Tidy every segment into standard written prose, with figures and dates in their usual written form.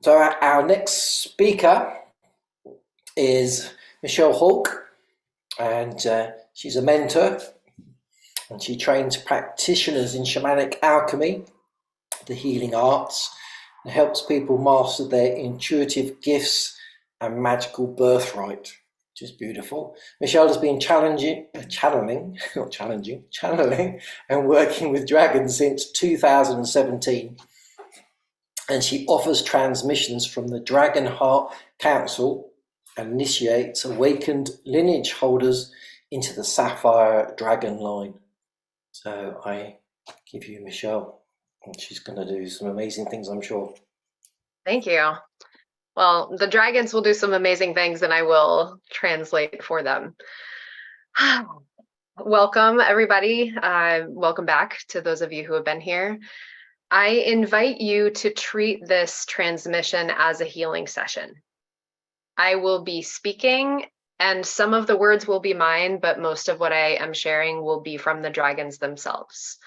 So our next speaker is Michelle Hawke, and she's a mentor, and she trains practitioners in shamanic alchemy, the healing arts, and helps people master their intuitive gifts and magical birthright, which is beautiful. Michelle has been channeling and working with dragons since 2017, and she offers transmissions from the Dragonheart Council and initiates awakened lineage holders into the Sapphire Dragon line. So I give you Michelle, and she's going to do some amazing things, I'm sure. Thank you. Well, the dragons will do some amazing things and I will translate for them. Welcome, everybody. Welcome back to those of you who have been here. I invite you to treat this transmission as a healing session. I will be speaking, and some of the words will be mine, but most of what I am sharing will be from the dragons themselves.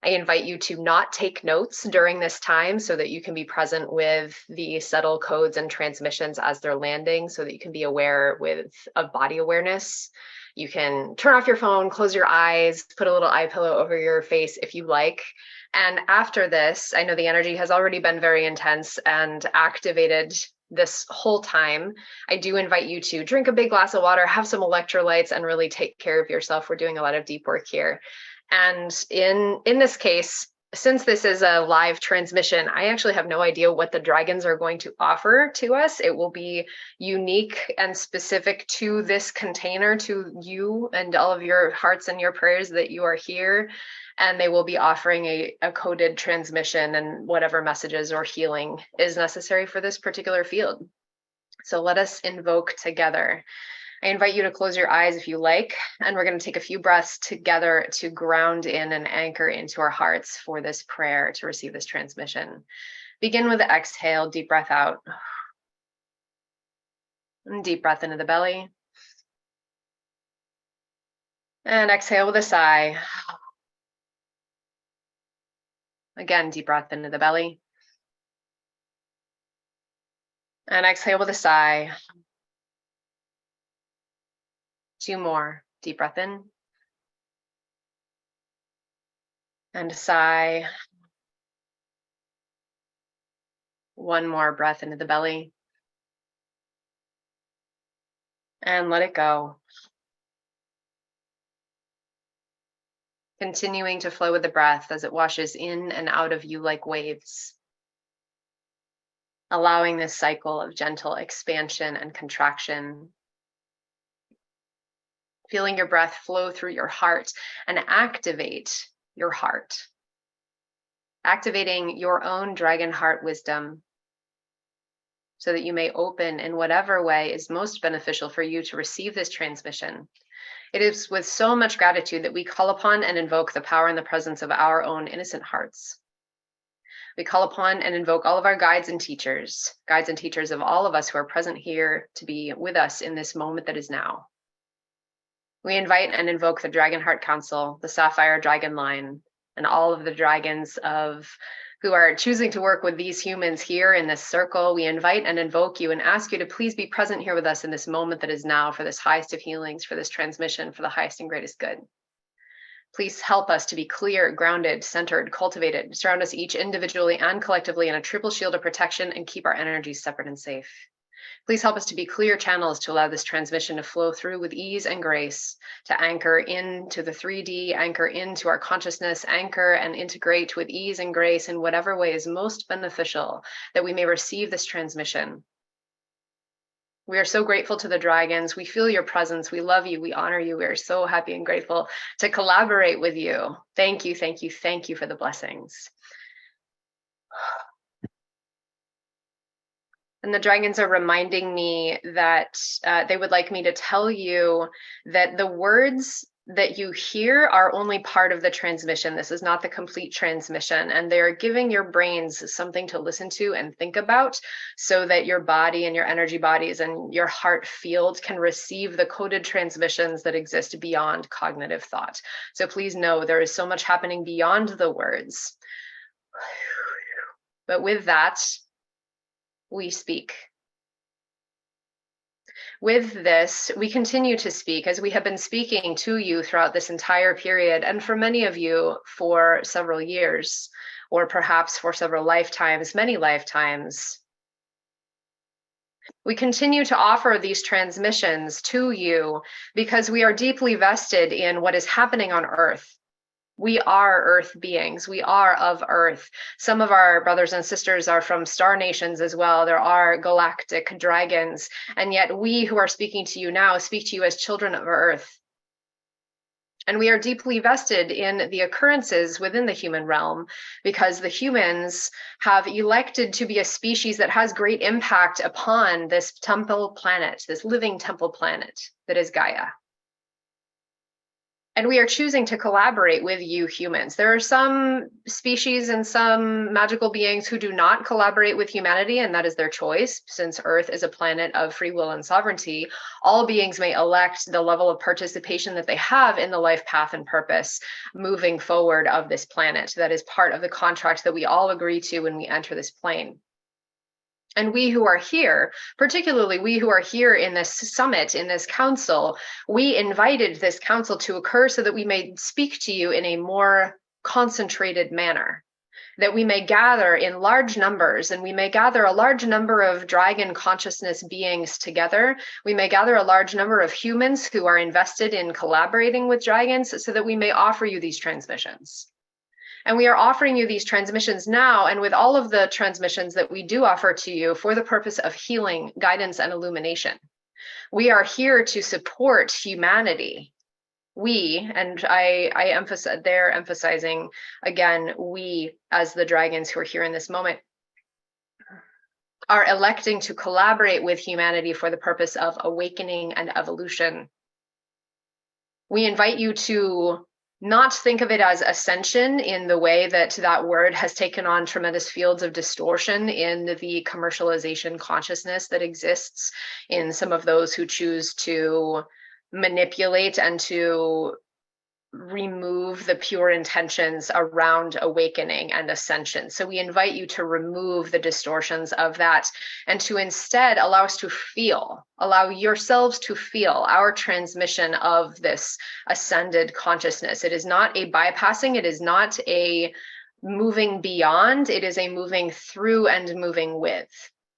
I invite you to not take notes during this time so that you can be present with the subtle codes and transmissions as they're landing so that you can be aware of body awareness. You can turn off your phone, close your eyes, put a little eye pillow over your face if you like. And after this, I know the energy has already been very intense and activated this whole time. I do invite you to drink a big glass of water, have some electrolytes, and really take care of yourself. We're doing a lot of deep work here. And in this case, since this is a live transmission, I actually have no idea what the dragons are going to offer to us. It will be unique and specific to this container, to you and all of your hearts and your prayers that you are here. And they will be offering a coded transmission and whatever messages or healing is necessary for this particular field. So let us invoke together. I invite you to close your eyes if you like, and we're going to take a few breaths together to ground in and anchor into our hearts for this prayer to receive this transmission. Begin with the exhale, deep breath out, and deep breath into the belly. And exhale with a sigh. Again, deep breath into the belly. And exhale with a sigh. 2 more. Deep breath in. And a sigh. 1 more breath into the belly. And let it go. Continuing to flow with the breath as it washes in and out of you like waves. Allowing this cycle of gentle expansion and contraction. Feeling your breath flow through your heart and activate your heart. Activating your own dragon heart wisdom so that you may open in whatever way is most beneficial for you to receive this transmission. It is with so much gratitude that we call upon and invoke the power and the presence of our own innocent hearts. We call upon and invoke all of our guides and teachers of all of us who are present here to be with us in this moment that is now. We invite and invoke the Dragonheart Council, the Sapphire Dragon line, and all of the dragons who are choosing to work with these humans here in this circle. We invite and invoke you and ask you to please be present here with us in this moment that is now for this highest of healings, for this transmission, for the highest and greatest good. Please help us to be clear, grounded, centered, cultivated, surround us each individually and collectively in a triple shield of protection and keep our energies separate and safe. Please help us to be clear channels to allow this transmission to flow through with ease and grace, to anchor into the 3D, anchor into our consciousness, anchor and integrate with ease and grace in whatever way is most beneficial, that we may receive this transmission. We are so grateful to the dragons. We feel your presence. We love you. We honor you. We are so happy and grateful to collaborate with you. Thank you, thank you, thank you for the blessings. And the dragons are reminding me that they would like me to tell you that the words that you hear are only part of the transmission. This is not the complete transmission. And they're giving your brains something to listen to and think about so that your body and your energy bodies and your heart field can receive the coded transmissions that exist beyond cognitive thought. So please know there is so much happening beyond the words. But with that, we speak. With this, we continue to speak as we have been speaking to you throughout this entire period, and for many of you for several years, or perhaps for several lifetimes, many lifetimes. We continue to offer these transmissions to you because we are deeply vested in what is happening on Earth. We are Earth beings. We are of Earth. Some of our brothers and sisters are from star nations as well. There are galactic dragons. And yet we who are speaking to you now speak to you as children of Earth. And we are deeply vested in the occurrences within the human realm because the humans have elected to be a species that has great impact upon this temple planet, this living temple planet that is Gaia. And we are choosing to collaborate with you humans. There are some species and some magical beings who do not collaborate with humanity, and that is their choice. Since Earth is a planet of free will and sovereignty, all beings may elect the level of participation that they have in the life path and purpose moving forward of this planet. That is part of the contract that we all agree to when we enter this plane. And we who are here, particularly we who are here in this summit, in this council, we invited this council to occur so that we may speak to you in a more concentrated manner, that we may gather in large numbers, and we may gather a large number of dragon consciousness beings together. We may gather a large number of humans who are invested in collaborating with dragons so that we may offer you these transmissions. And we are offering you these transmissions now, and with all of the transmissions that we do offer to you for the purpose of healing, guidance, and illumination. We are here to support humanity. We, and I emphasize, they're emphasizing again, we as the dragons who are here in this moment, are electing to collaborate with humanity for the purpose of awakening and evolution. We invite you to not think of it as ascension in the way that that word has taken on tremendous fields of distortion in the commercialization consciousness that exists in some of those who choose to manipulate and to remove the pure intentions around awakening and ascension. So we invite you to remove the distortions of that and to instead allow us to feel, allow yourselves to feel our transmission of this ascended consciousness. It is not a bypassing, it is not a moving beyond, it is a moving through and moving with.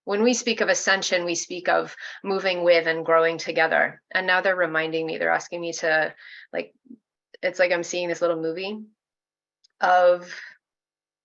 When we speak of ascension, we speak of moving with and growing together. And now they're reminding me, they're asking me to it's like I'm seeing this little movie of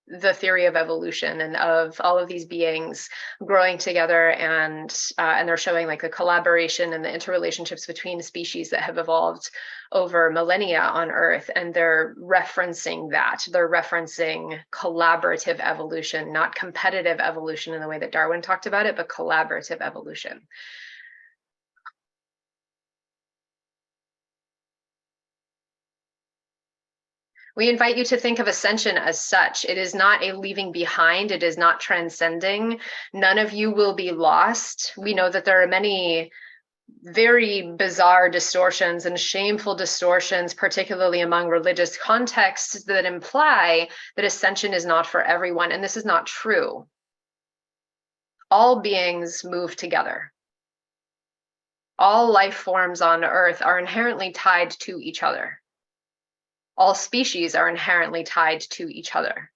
the theory of evolution and of all of these beings growing together, and they're showing like the collaboration and the interrelationships between species that have evolved over millennia on Earth, and they're referencing that. They're referencing collaborative evolution, not competitive evolution in the way that Darwin talked about it, but collaborative evolution. We invite you to think of ascension as such. It is not a leaving behind. It is not transcending. None of you will be lost. We know that there are many very bizarre distortions and shameful distortions, particularly among religious contexts, that imply that ascension is not for everyone. And this is not true. All beings move together. All life forms on Earth are inherently tied to each other. All species are inherently tied to each other.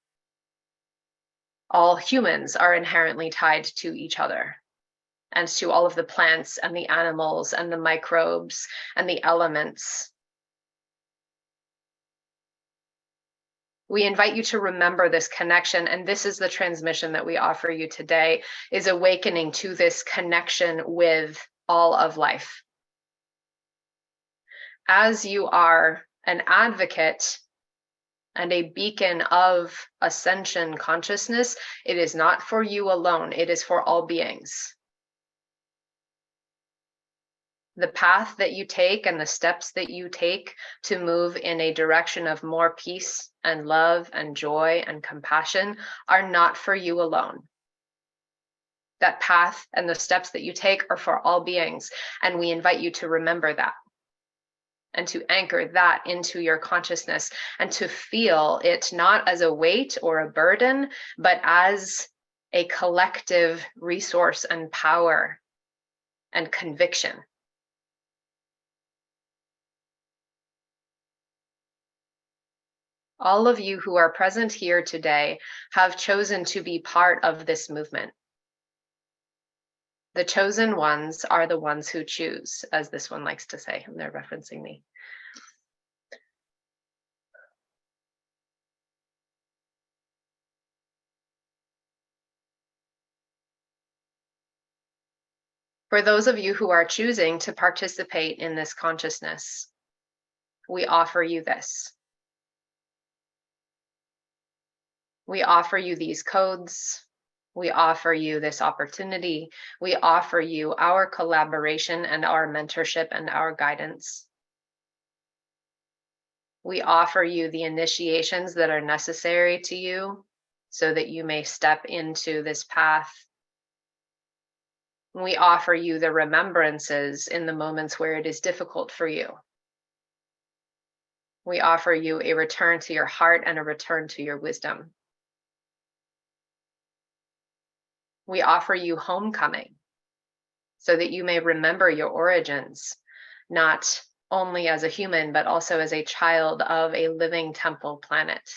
All humans are inherently tied to each other and to all of the plants and the animals and the microbes and the elements. We invite you to remember this connection, and this is the transmission that we offer you today, is awakening to this connection with all of life. As you are an advocate and a beacon of ascension consciousness, it is not for you alone, it is for all beings. The path that you take and the steps that you take to move in a direction of more peace and love and joy and compassion are not for you alone. That path and the steps that you take are for all beings, and we invite you to remember that, and to anchor that into your consciousness, and to feel it not as a weight or a burden, but as a collective resource and power and conviction. All of you who are present here today have chosen to be part of this movement. The chosen ones are the ones who choose, as this one likes to say, and they're referencing me. For those of you who are choosing to participate in this consciousness, we offer you this. We offer you these codes. We offer you this opportunity. We offer you our collaboration and our mentorship and our guidance. We offer you the initiations that are necessary to you so that you may step into this path. We offer you the remembrances in the moments where it is difficult for you. We offer you a return to your heart and a return to your wisdom. We offer you homecoming so that you may remember your origins, not only as a human, but also as a child of a living temple planet.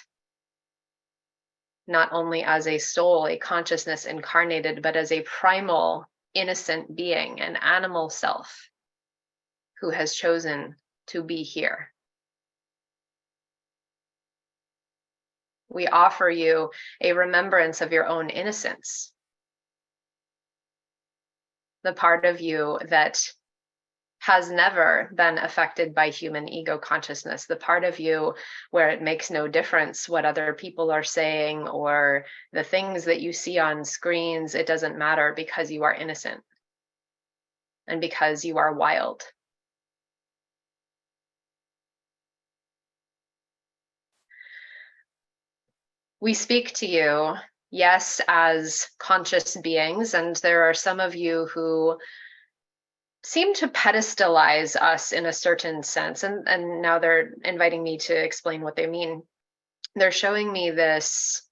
Not only as a soul, a consciousness incarnated, but as a primal, innocent being, an animal self who has chosen to be here. We offer you a remembrance of your own innocence, the part of you that has never been affected by human ego consciousness, the part of you where it makes no difference what other people are saying or the things that you see on screens. It doesn't matter because you are innocent and because you are wild. We speak to you, yes, as conscious beings, and there are some of you who seem to pedestalize us in a certain sense, and now they're inviting me to explain what they mean. They're showing me this.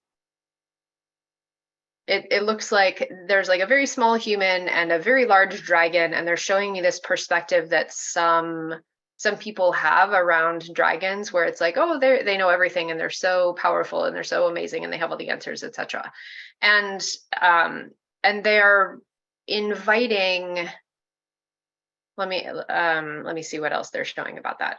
It looks like there's like a very small human and a very large dragon, and they're showing me this perspective that some people have around dragons, where it's like, oh, they know everything and they're so powerful and they're so amazing and they have all the answers, etc. And they're inviting. Let me see what else they're showing about that.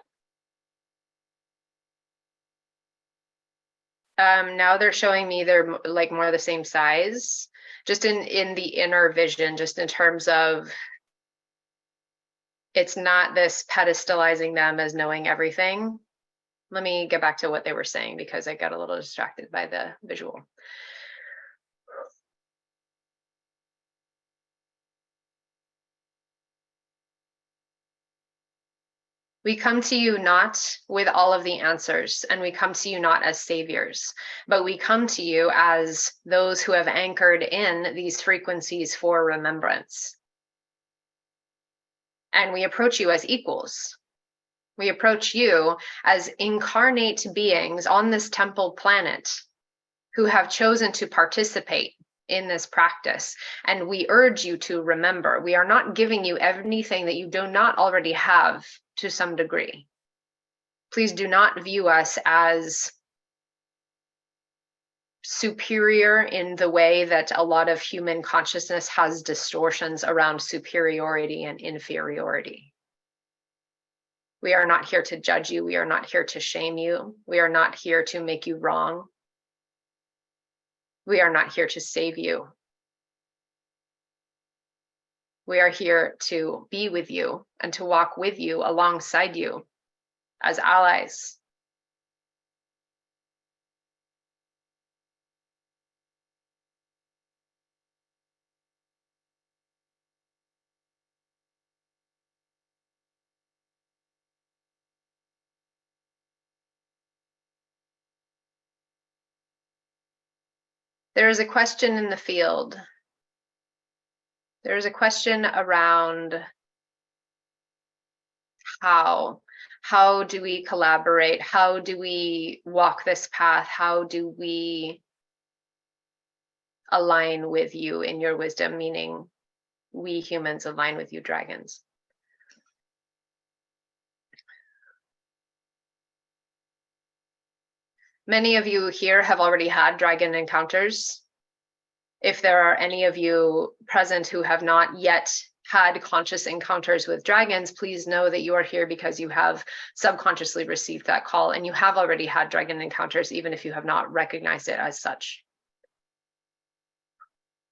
Now they're showing me they're like more the same size, just in the inner vision, just in terms of it's not this pedestalizing them as knowing everything. Let me get back to what they were saying because I got a little distracted by the visual. We come to you not with all of the answers, and we come to you not as saviors, but we come to you as those who have anchored in these frequencies for remembrance. And we approach you as equals. We approach you as incarnate beings on this temple planet who have chosen to participate in this practice. And we urge you to remember, we are not giving you anything that you do not already have to some degree. Please do not view us as superior in the way that a lot of human consciousness has distortions around superiority and inferiority. We are not here to judge you. We are not here to shame you. We are not here to make you wrong. We are not here to save you. We are here to be with you and to walk with you, alongside you, as allies. There is a question in the field. There is a question around how. How do we collaborate? How do we walk this path? How do we align with you in your wisdom, meaning we humans align with you dragons. Many of you here have already had dragon encounters. If there are any of you present who have not yet had conscious encounters with dragons, please know that you are here because you have subconsciously received that call and you have already had dragon encounters, even if you have not recognized it as such.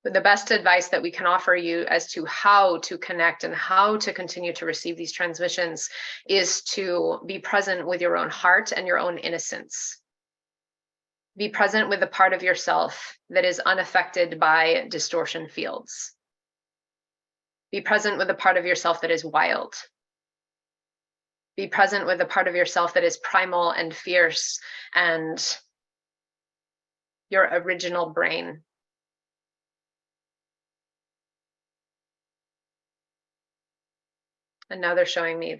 But the best advice that we can offer you as to how to connect and how to continue to receive these transmissions is to be present with your own heart and your own innocence. Be present with the part of yourself that is unaffected by distortion fields. Be present with the part of yourself that is wild. Be present with the part of yourself that is primal and fierce and your original brain. And now they're showing me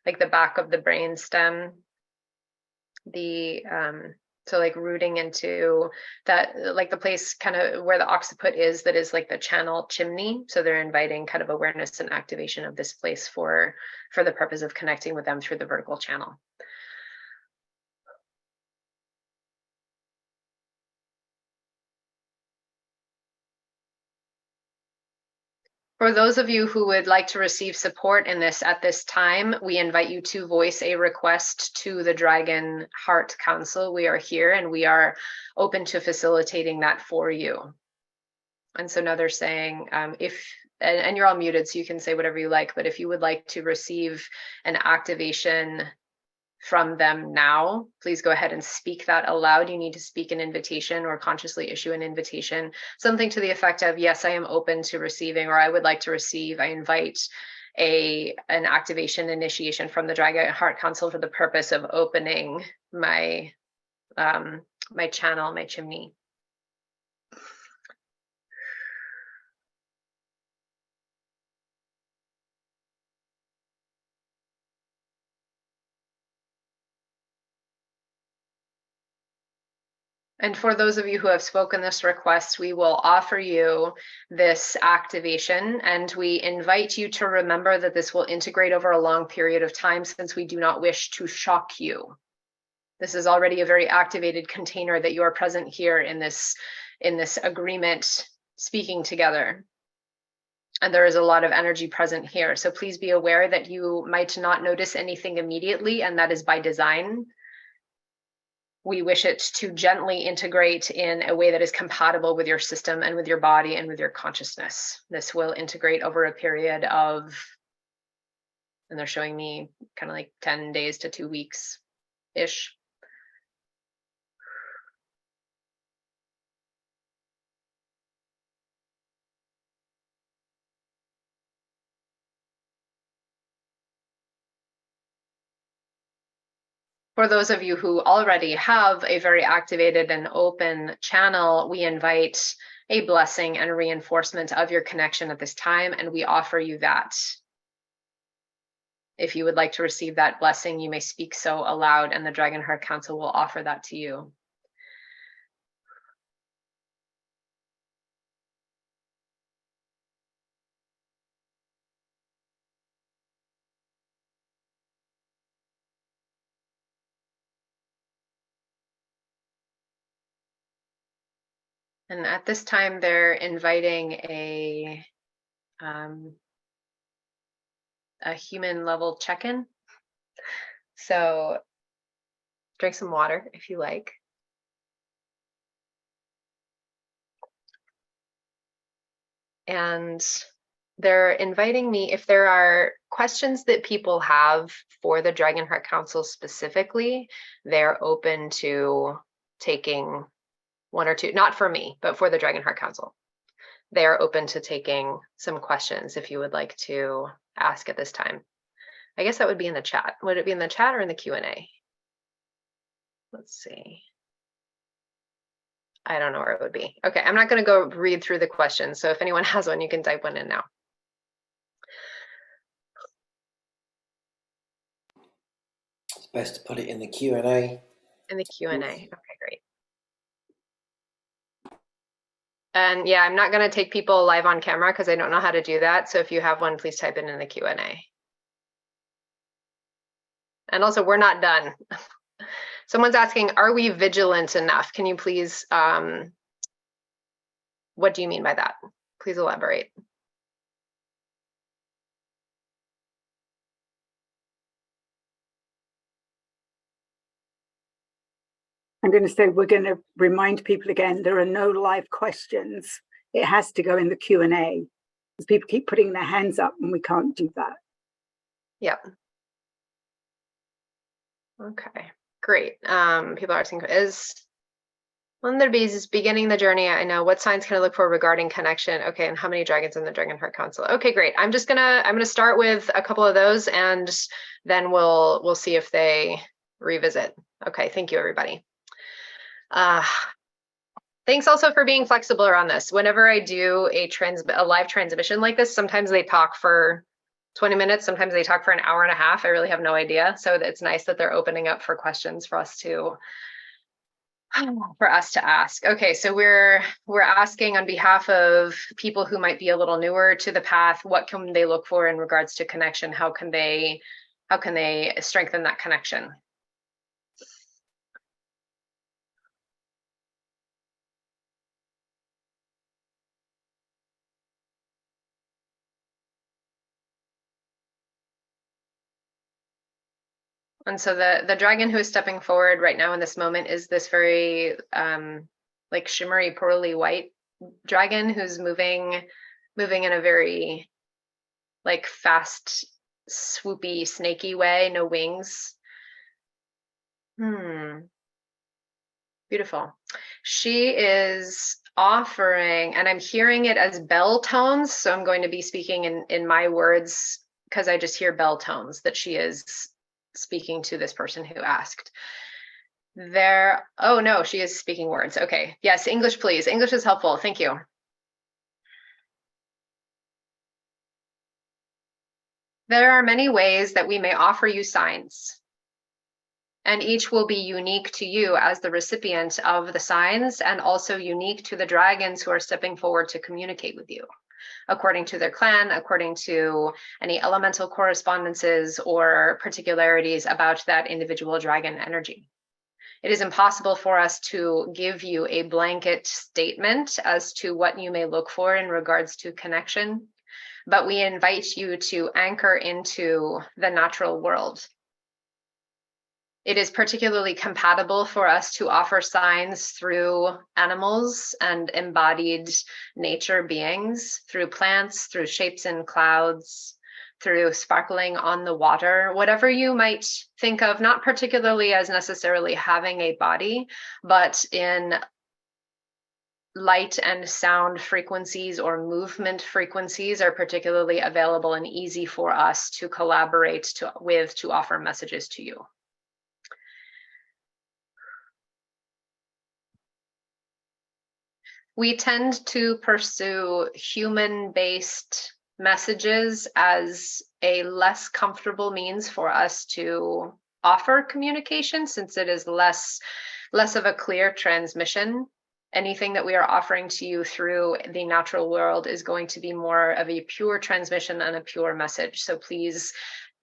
the back of the brain stem, so like rooting into that, like the place kind of where the occiput is, that is like the channel chimney. So they're inviting kind of awareness and activation of this place for the purpose of connecting with them through the vertical channel. For those of you who would like to receive support in this at this time, we invite you to voice a request to the Dragonheart Council. We are here and we are open to facilitating that for you. And so now they're saying, and you're all muted, so you can say whatever you like, but if you would like to receive an activation from them now, please go ahead and speak that aloud. You need to speak an invitation or consciously issue an invitation, something to the effect of, yes, I am open to receiving, or I would like to receive. I invite an activation initiation from the Dragonheart Council for the purpose of opening my my channel, my chimney. And for those of you who have spoken this request, we will offer you this activation, and we invite you to remember that this will integrate over a long period of time, since we do not wish to shock you. This is already a very activated container that you are present here in this agreement, speaking together. And there is a lot of energy present here. So please be aware that you might not notice anything immediately, and that is by design. We wish it to gently integrate in a way that is compatible with your system and with your body and with your consciousness. This will integrate over a period of, and they're showing me kind of like 10 days to 2 weeks-ish. For those of you who already have a very activated and open channel, we invite a blessing and reinforcement of your connection at this time, and we offer you that. If you would like to receive that blessing, you may speak so aloud, and the Dragonheart Council will offer that to you. And at this time, they're inviting a human level check-in. So drink some water if you like. And they're inviting me, if there are questions that people have for the Dragonheart Council specifically, they're open to taking one or two, not for me, but for the Dragonheart Council. They are open to taking some questions if you would like to ask at this time. I guess that would be in the chat. Would it be in the chat or in the Q&A? Let's see. I don't know where it would be. Okay, I'm not going to go read through the questions. So if anyone has one, you can type one in now. It's best to put it in the Q&A. In the Q&A. Okay, great. And yeah, I'm not going to take people live on camera because I don't know how to do that. So if you have one, please type it in the Q&A. And also, we're not done. Someone's asking, are we vigilant enough? Can you please, what do you mean by that? Please elaborate. I'm going to say we're going to remind people again, there are no live questions. It has to go in the Q&A. Because people keep putting their hands up and we can't do that. Yep. Okay, great. People are asking, is one of their bees is beginning the journey. I know, what signs can I look for regarding connection? Okay, and how many dragons in the Dragonheart Council? Okay, great. I'm gonna start with a couple of those, and then we'll see if they revisit. Okay, thank you, everybody. Thanks also for being flexible around this. Whenever I do a live transmission like this, sometimes they talk for 20 minutes, sometimes they talk for an hour and a half. I really have no idea. So it's nice that they're opening up for questions for us to ask. Okay, so we're asking on behalf of people who might be a little newer to the path, what can they look for in regards to connection? How can they strengthen that connection? And so the dragon who is stepping forward right now in this moment is this very like shimmery, pearly white dragon who's moving in a very like fast, swoopy, snaky way, no wings. Beautiful. She is offering, and I'm hearing it as bell tones, so I'm going to be speaking in my words because I just hear bell tones that she is speaking to this person who asked. Oh no, she is speaking words. Okay, yes, English please. English is helpful, thank you. There are many ways that we may offer you signs, and each will be unique to you as the recipient of the signs, and also unique to the dragons who are stepping forward to communicate with you, according to their clan, according to any elemental correspondences or particularities about that individual dragon energy. It is impossible for us to give you a blanket statement as to what you may look for in regards to connection, but we invite you to anchor into the natural world. It is particularly compatible for us to offer signs through animals and embodied nature beings, through plants, through shapes in clouds, through sparkling on the water, whatever you might think of, not particularly as necessarily having a body, but in light and sound frequencies or movement frequencies are particularly available and easy for us to collaborate to offer messages to you. We tend to pursue human-based messages as a less comfortable means for us to offer communication, since it is less of a clear transmission. Anything that we are offering to you through the natural world is going to be more of a pure transmission and a pure message. So please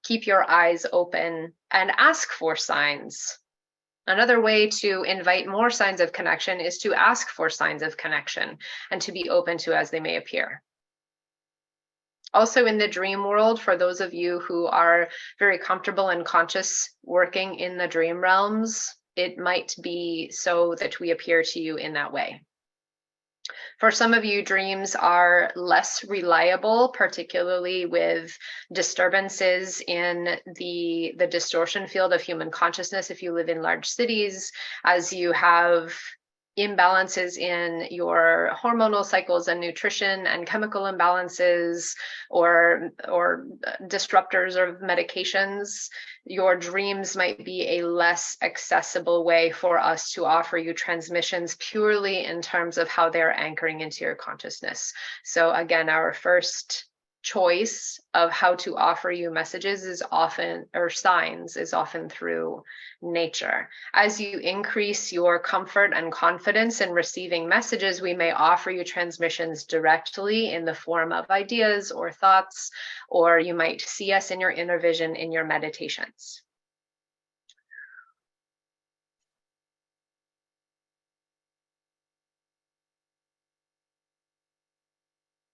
keep your eyes open and ask for signs. Another way to invite more signs of connection is to ask for signs of connection and to be open to as they may appear. Also in the dream world, for those of you who are very comfortable and conscious working in the dream realms, it might be so that we appear to you in that way. For some of you, dreams are less reliable, particularly with disturbances in the distortion field of human consciousness. If you live in large cities, as you have imbalances in your hormonal cycles and nutrition and chemical imbalances or disruptors of medications, your dreams might be a less accessible way for us to offer you transmissions purely in terms of how they're anchoring into your consciousness. So again, our first choice of how to offer you messages is often, or signs is often, through nature. As you increase your comfort and confidence in receiving messages, we may offer you transmissions directly in the form of ideas or thoughts, or you might see us in your inner vision in your meditations.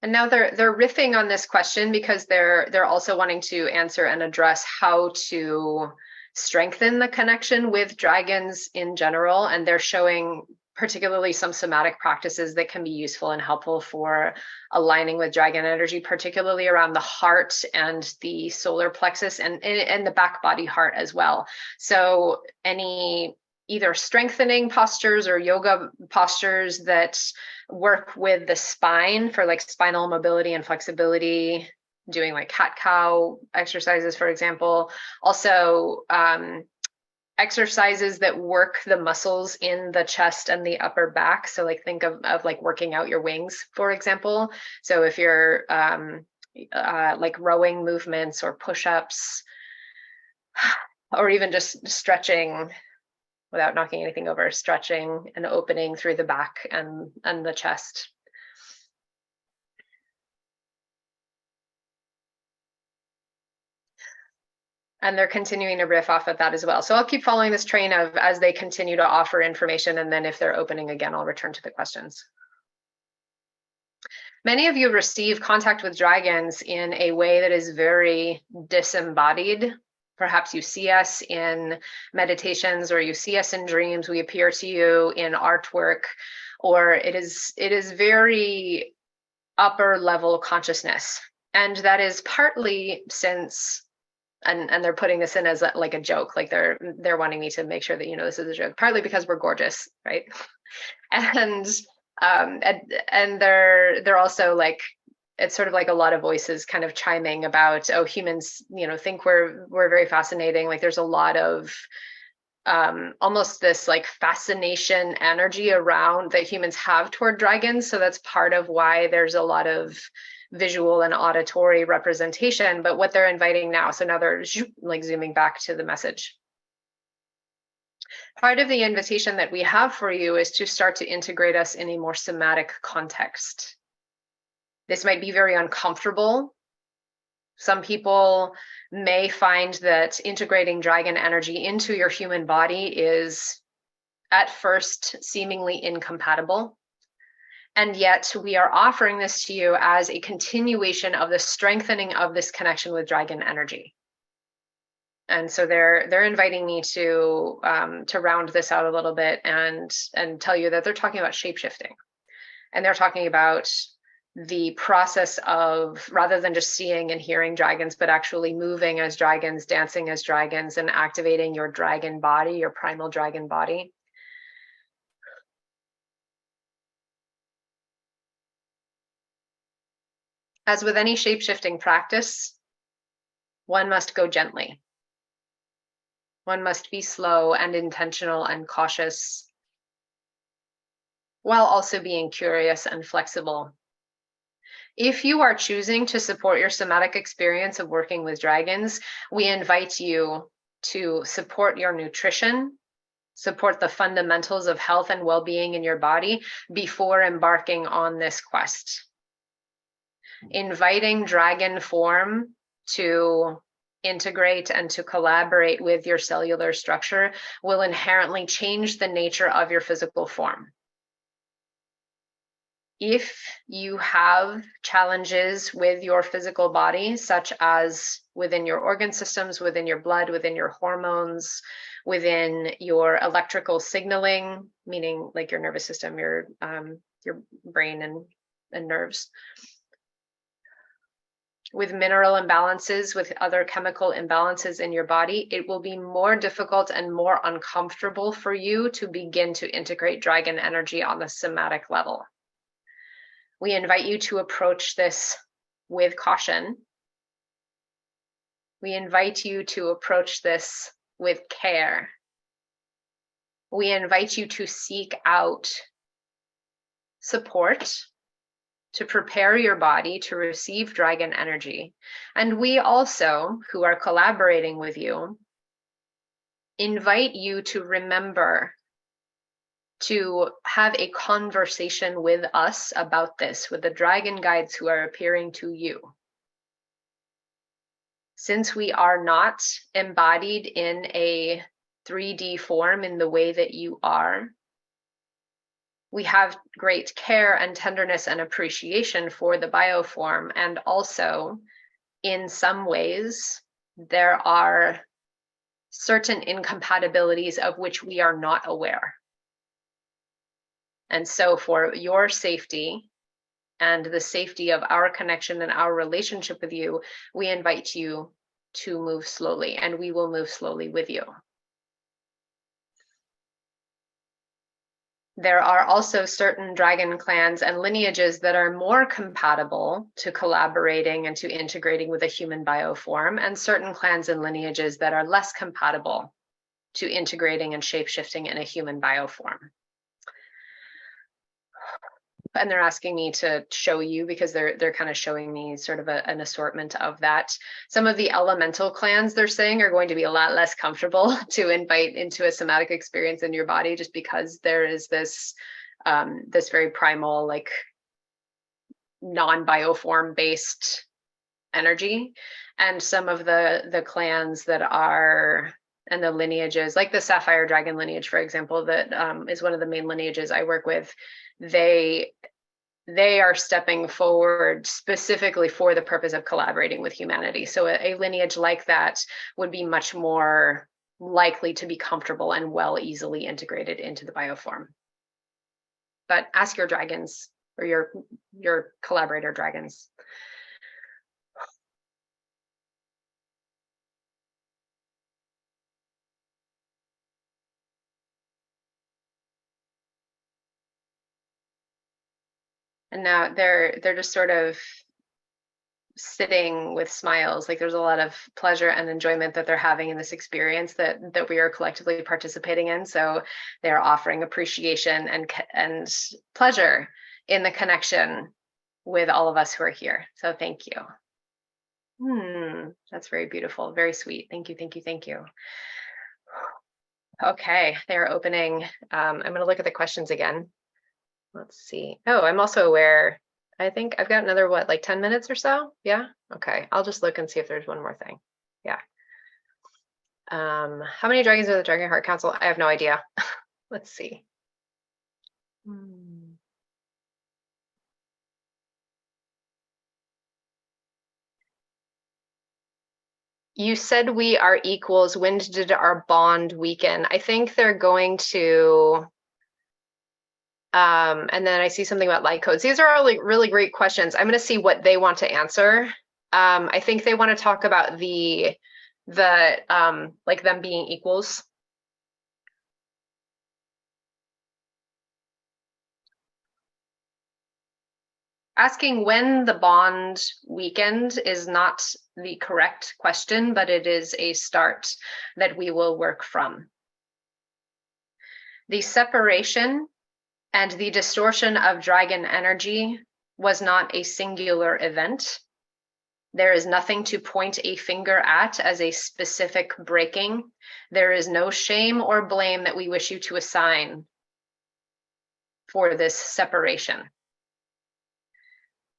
And now they're riffing on this question because they're also wanting to answer and address how to strengthen the connection with dragons in general. And they're showing particularly some somatic practices that can be useful and helpful for aligning with dragon energy, particularly around the heart and the solar plexus and the back body heart as well. So any either strengthening postures or yoga postures that work with the spine for like spinal mobility and flexibility, doing like cat-cow exercises, for example. Also, exercises that work the muscles in the chest and the upper back. So like think of like working out your wings, for example. So if you're like rowing movements or push-ups, or even just stretching without knocking anything over, stretching and opening through the back and the chest. And they're continuing to riff off of that as well. So I'll keep following this train of as they continue to offer information, and then if they're opening again, I'll return to the questions. Many of you receive contact with dragons in a way that is very disembodied. Perhaps you see us in meditations, or you see us in dreams. We appear to you in artwork, or it is very upper level consciousness. And that is partly since, and they're putting this in as like a joke, like they're wanting me to make sure that you know this is a joke, partly because we're gorgeous, right? And they're also like, it's sort of like a lot of voices kind of chiming about, oh, humans, you know, think we're very fascinating. Like there's a lot of almost this like fascination energy around that humans have toward dragons. So that's part of why there's a lot of visual and auditory representation. But what they're inviting now, so now they're like zooming back to the message. Part of the invitation that we have for you is to start to integrate us in a more somatic context. This might be very uncomfortable. Some people may find that integrating dragon energy into your human body is at first seemingly incompatible. And yet we are offering this to you as a continuation of the strengthening of this connection with dragon energy. And so they're inviting me to round this out a little bit and tell you that they're talking about shape-shifting. And they're talking about the process of, rather than just seeing and hearing dragons, but actually moving as dragons, dancing as dragons, and activating your dragon body, your primal dragon body. As with any shape-shifting practice, one must go gently. One must be slow and intentional and cautious, while also being curious and flexible. If you are choosing to support your somatic experience of working with dragons, we invite you to support your nutrition, support the fundamentals of health and well-being in your body before embarking on this quest. Inviting dragon form to integrate and to collaborate with your cellular structure will inherently change the nature of your physical form. If you have challenges with your physical body, such as within your organ systems, within your blood, within your hormones, within your electrical signaling, meaning like your nervous system, your brain and nerves, with mineral imbalances, with other chemical imbalances in your body, it will be more difficult and more uncomfortable for you to begin to integrate dragon energy on the somatic level. We invite you to approach this with caution. We invite you to approach this with care. We invite you to seek out support, to prepare your body to receive dragon energy. And we also, who are collaborating with you, invite you to remember to have a conversation with us about this, with the dragon guides who are appearing to you. Since we are not embodied in a 3D form in the way that you are, we have great care and tenderness and appreciation for the bioform. And also, in some ways, there are certain incompatibilities of which we are not aware. And so for your safety and the safety of our connection and our relationship with you, we invite you to move slowly, and we will move slowly with you. There are also certain dragon clans and lineages that are more compatible to collaborating and to integrating with a human bioform, and certain clans and lineages that are less compatible to integrating and shapeshifting in a human bioform. And they're asking me to show you, because they're kind of showing me sort of an assortment of that. Some of the elemental clans, they're saying, are going to be a lot less comfortable to invite into a somatic experience in your body, just because there is this this very primal, like non-bioform based energy. And some of the clans that are, and the lineages, like the Sapphire Dragon lineage, for example, that is one of the main lineages I work with, they are stepping forward specifically for the purpose of collaborating with humanity. So a lineage like that would be much more likely to be comfortable and well easily integrated into the bioform. But ask your dragons, or your collaborator dragons. And now they're just sort of sitting with smiles, like there's a lot of pleasure and enjoyment that they're having in this experience that we are collectively participating in. So they're offering appreciation and pleasure in the connection with all of us who are here. So thank you. That's very beautiful, very sweet. Thank you, thank you, thank you. Okay, they're opening. I'm going to look at the questions again. Let's see. Oh, I'm also aware, I think I've got another, what, like 10 minutes or so? Yeah. Okay. I'll just look and see if there's one more thing. Yeah. How many dragons are the Dragonheart Council? I have no idea. Let's see. You said we are equals. When did our bond weaken? I think they're going to, and then I see something about light codes. These are all like really great questions. I'm going to see what they want to answer. I think they want to talk about the like them being equals. Asking when the bond weakened is not the correct question, but it is a start that we will work from. The separation and the distortion of dragon energy was not a singular event. There is nothing to point a finger at as a specific breaking. There is no shame or blame that we wish you to assign for this separation.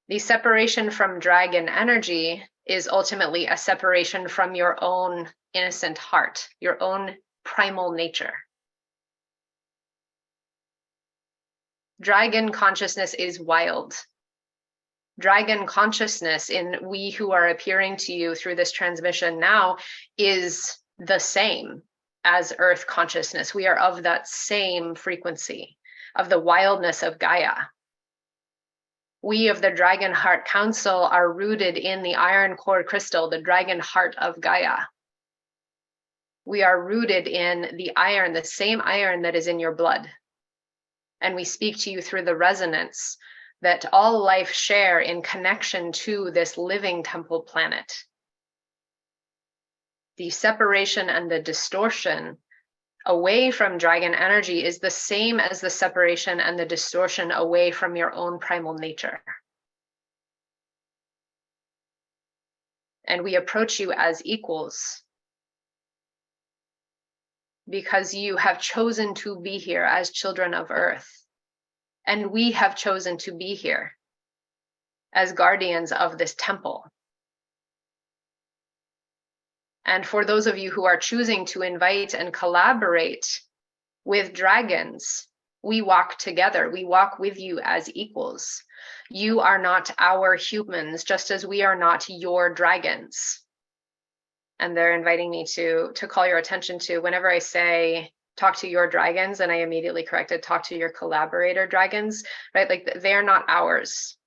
The separation from dragon energy is ultimately a separation from your own innocent heart, your own primal nature. Dragon consciousness is wild. Dragon consciousness in we who are appearing to you through this transmission now is the same as Earth consciousness. We are of that same frequency, of the wildness of Gaia. We of the Dragonheart Council are rooted in the iron core crystal, the dragon heart of Gaia. We are rooted in the iron, the same iron that is in your blood. And we speak to you through the resonance that all life share in connection to this living temple planet. The separation and the distortion away from dragon energy is the same as the separation and the distortion away from your own primal nature. And we approach you as equals because you have chosen to be here as children of earth. And we have chosen to be here as guardians of this temple. And for those of you who are choosing to invite and collaborate with dragons, we walk together. We walk with you as equals. You are not our humans, just as we are not your dragons. And they're inviting me to call your attention to, whenever I say talk to your dragons, and I immediately corrected, talk to your collaborator dragons, right? Like, they're not ours.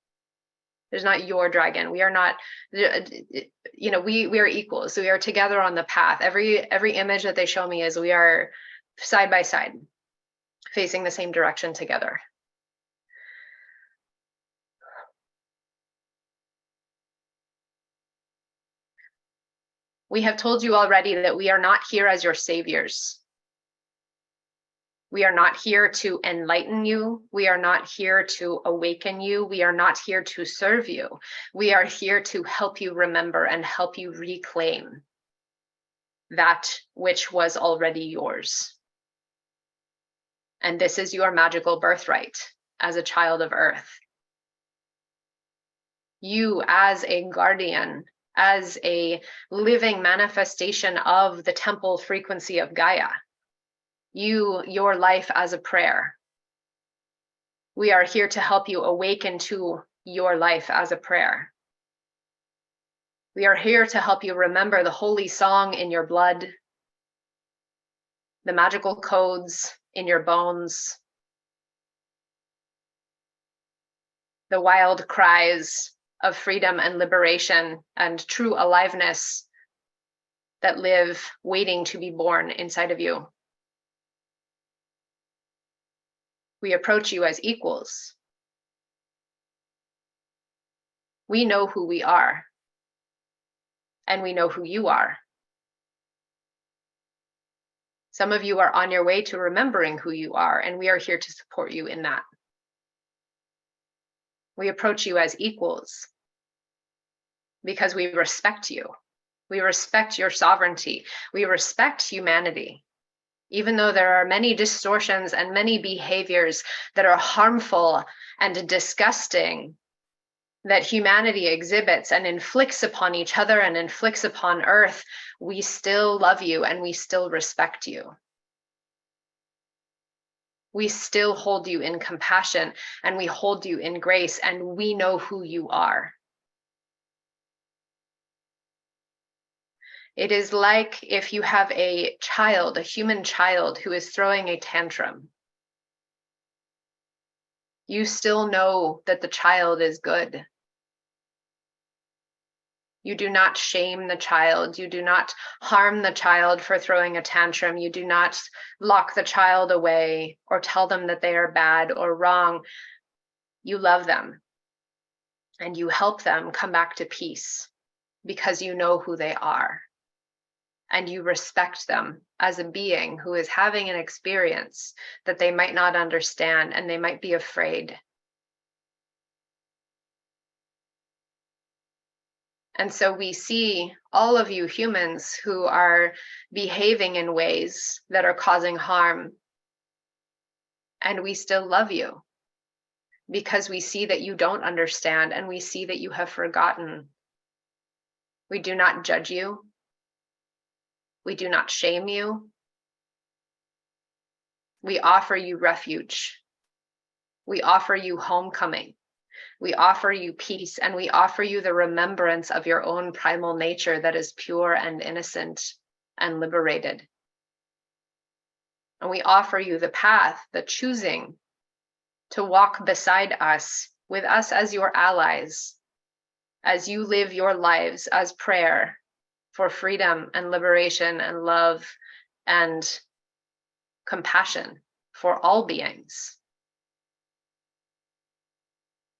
There's not your dragon. We are not, you know, we are equals. We are together on the path. Every image that they show me is we are side by side, facing the same direction together. We have told you already that we are not here as your saviors. We are not here to enlighten you. We are not here to awaken you. We are not here to serve you. We are here to help you remember and help you reclaim that which was already yours. And this is your magical birthright as a child of earth. You, as a guardian, as a living manifestation of the temple frequency of Gaia, your life as a prayer. We are here to help you awaken to your life as a prayer. We are here to help you remember the holy song in your blood, the magical codes in your bones, the wild cries of freedom and liberation and true aliveness that live waiting to be born inside of you. We approach you as equals. We know who we are, and we know who you are. Some of you are on your way to remembering who you are, and we are here to support you in that. We approach you as equals because we respect you. We respect your sovereignty. We respect humanity. Even though there are many distortions and many behaviors that are harmful and disgusting that humanity exhibits and inflicts upon each other and inflicts upon earth, we still love you and we still respect you. We still hold you in compassion and we hold you in grace, and we know who you are. It is like if you have a child, a human child, who is throwing a tantrum. You still know that the child is good. You do not shame the child. You do not harm the child for throwing a tantrum. You do not lock the child away or tell them that they are bad or wrong. You love them and you help them come back to peace because you know who they are. And you respect them as a being who is having an experience that they might not understand and they might be afraid. And so we see all of you humans who are behaving in ways that are causing harm. And we still love you because we see that you don't understand and we see that you have forgotten. We do not judge you. We do not shame you. We offer you refuge. We offer you homecoming. We offer you peace, and we offer you the remembrance of your own primal nature that is pure and innocent and liberated. And we offer you the path, the choosing to walk beside us, with us as your allies, as you live your lives as prayer for freedom and liberation and love and compassion for all beings.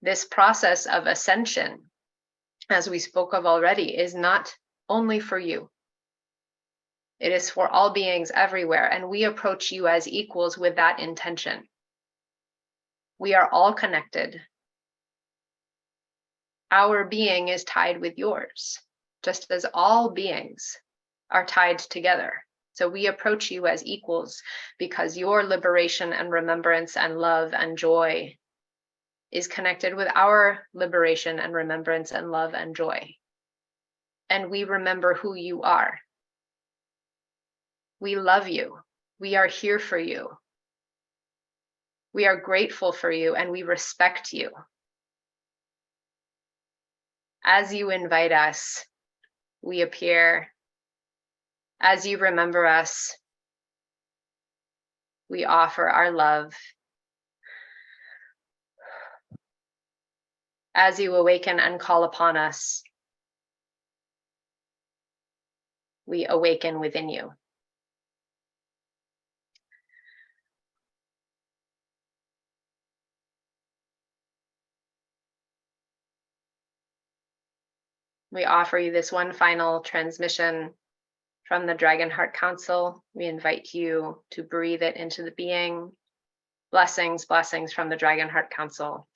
This process of ascension, as we spoke of already, is not only for you. It is for all beings everywhere, and we approach you as equals with that intention. We are all connected. Our being is tied with yours. just as all beings are tied together. So we approach you as equals because your liberation and remembrance and love and joy is connected with our liberation and remembrance and love and joy. And we remember who you are. We love you. We are here for you. We are grateful for you and we respect you. As you invite us, we appear. As you remember us, we offer our love. As you awaken and call upon us, we awaken within you. We offer you this one final transmission from the Dragonheart Council. We invite you to breathe it into the being. Blessings, blessings from the Dragonheart Council.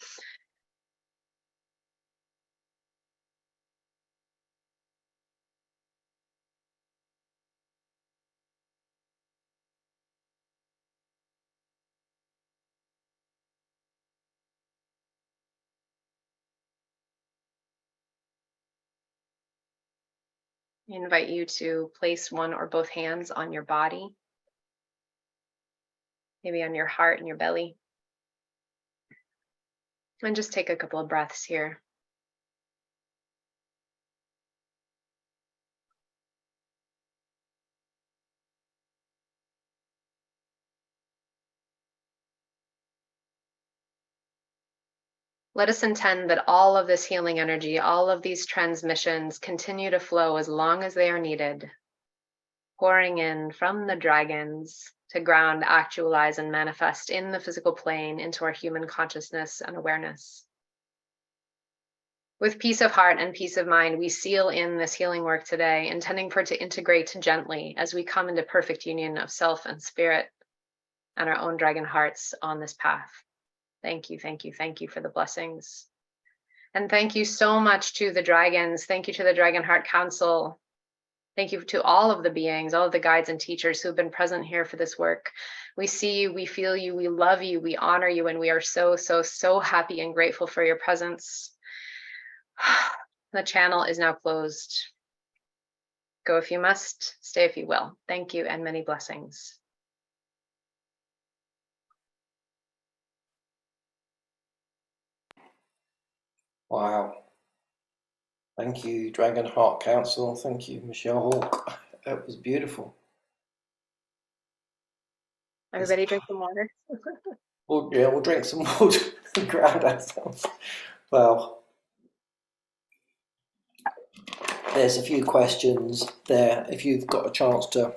I invite you to place one or both hands on your body, maybe on your heart and your belly. And just take a couple of breaths here. Let us intend that all of this healing energy, all of these transmissions continue to flow as long as they are needed, pouring in from the dragons to ground, actualize, and manifest in the physical plane into our human consciousness and awareness. With peace of heart and peace of mind, we seal in this healing work today, intending for it to integrate gently as we come into perfect union of self and spirit and our own dragon hearts on this path. Thank you, thank you, thank you for the blessings. And thank you so much to the dragons. Thank you to the Dragonheart Council. Thank you to all of the beings, all of the guides and teachers who have been present here for this work. We see you, we feel you, we love you, we honor you, and we are so, so, so happy and grateful for your presence. The channel is now closed. Go if you must, stay if you will. Thank you and many blessings. Wow. Thank you, Dragonheart Council. Thank you, Michelle Hawke. That was beautiful. Everybody drink some water. We'll drink some water and ground ourselves. Well, there's a few questions there. If you've got a chance to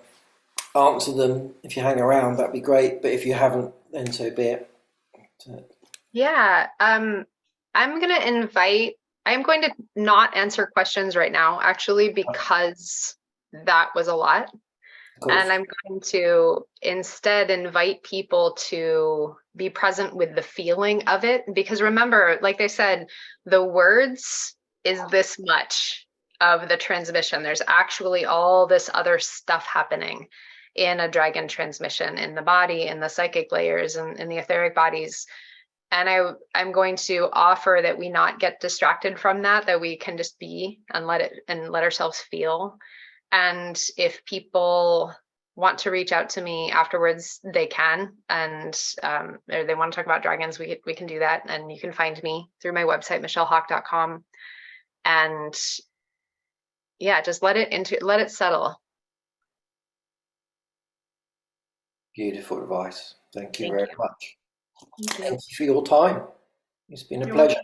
answer them, if you hang around, that'd be great. But if you haven't, then so be it. Yeah, I'm going to not answer questions right now, actually, because that was a lot. And I'm going to instead invite people to be present with the feeling of it. Because remember, like they said, the words is this much of the transmission. There's actually all this other stuff happening in a dragon transmission, in the body, in the psychic layers, and in the etheric bodies. And I'm going to offer that we not get distracted from that we can just be and let ourselves feel. And if people want to reach out to me afterwards, they can. And or they want to talk about dragons, we can do that. And you can find me through my website, michellehawke.com. And yeah, just let it settle. Beautiful advice. Thank you very much. Thank you for your time. It's been a pleasure.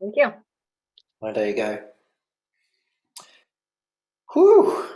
Thank you. Well, there you go. Whew.